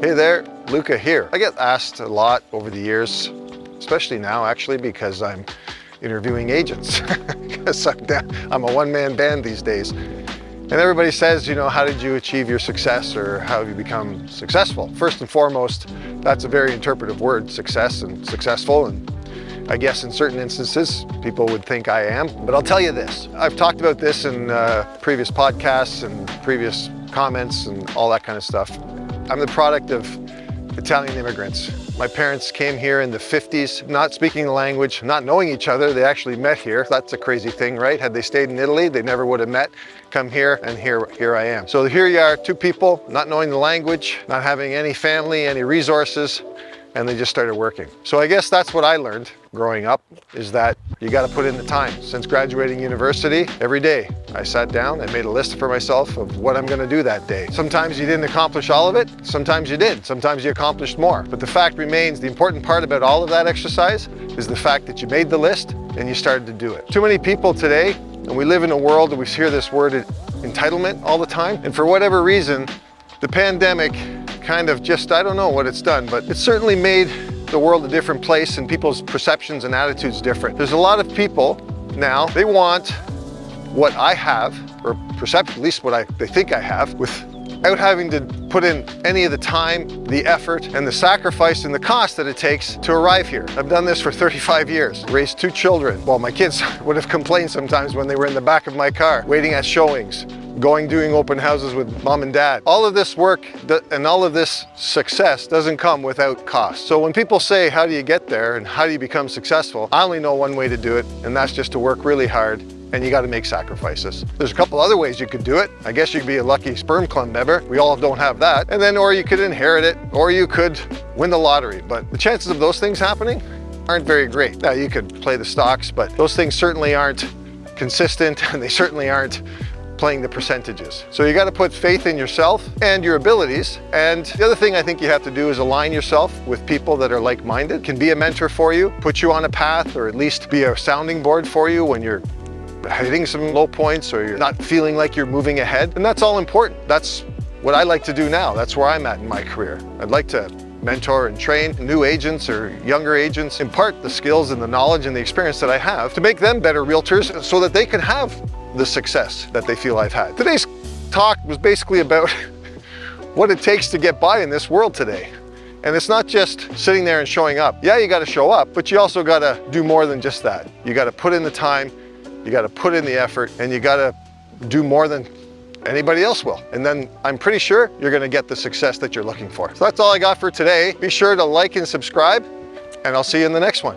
Hey there, Luca here. I get asked a lot over the years, especially now actually, because I'm interviewing agents. Because I'm a one-man band these days. And everybody says, you know, how did you achieve your success, or how have you become successful? First and foremost, that's a very interpretive word, success and successful. And I guess in certain instances, people would think I am. But I'll tell you this, I've talked about this in previous podcasts and previous comments and all that kind of stuff. I'm the product of Italian immigrants. My parents came here in the 50s, not speaking the language, not knowing each other. They actually met here. That's a crazy thing, right? Had they stayed in Italy, they never would have met. Come here, and here I am. So here you are, two people, not knowing the language, not having any family, any resources, and they just started working. So I guess that's what I learned growing up, is that you got to put in the time. Since graduating university, every day I sat down and made a list for myself of what I'm going to do that day. Sometimes you didn't accomplish all of it, sometimes you did, sometimes you accomplished more. But the fact remains, the important part about all of that exercise is the fact that you made the list and you started to do it. Too many people today, and we live in a world that we hear this word entitlement all the time, and for whatever reason, the pandemic kind of just, I don't know what it's done, but it certainly made the world a different place and people's perceptions and attitudes different. There's a lot of people now, they want what I have, or perception, at least what they think I have, without having to put in any of the time, the effort, and the sacrifice and the cost that it takes to arrive here. I've done this for 35 years, raised 2 children. Well, my kids would have complained sometimes when they were in the back of my car, waiting at showings, doing open houses with mom and dad. All of this work and all of this success doesn't come without cost. So when people say, how do you get there and how do you become successful? I only know one way to do it, and that's just to work really hard, and you got to make sacrifices. There's a couple other ways you could do it. I guess you could be a lucky sperm club member. We all don't have that. And then, or you could inherit it, or you could win the lottery. But the chances of those things happening aren't very great. Now, you could play the stocks, but those things certainly aren't consistent, and they certainly aren't playing the percentages. So you got to put faith in yourself and your abilities. And the other thing I think you have to do is align yourself with people that are like-minded, can be a mentor for you, put you on a path, or at least be a sounding board for you when you're hitting some low points or you're not feeling like you're moving ahead. And that's all important. That's what I like to do now. That's where I'm at in my career. I'd like to mentor and train new agents or younger agents, impart the skills and the knowledge and the experience that I have to make them better realtors so that they can have the success that they feel I've had. Today's talk was basically about what it takes to get by in this world today. And it's not just sitting there and showing up. Yeah, you got to show up, but you also got to do more than just that. You got to put in the time, you got to put in the effort, and you got to do more than anybody else will. And then I'm pretty sure you're going to get the success that you're looking for. So that's all I got for today. Be sure to like and subscribe, and I'll see you in the next one.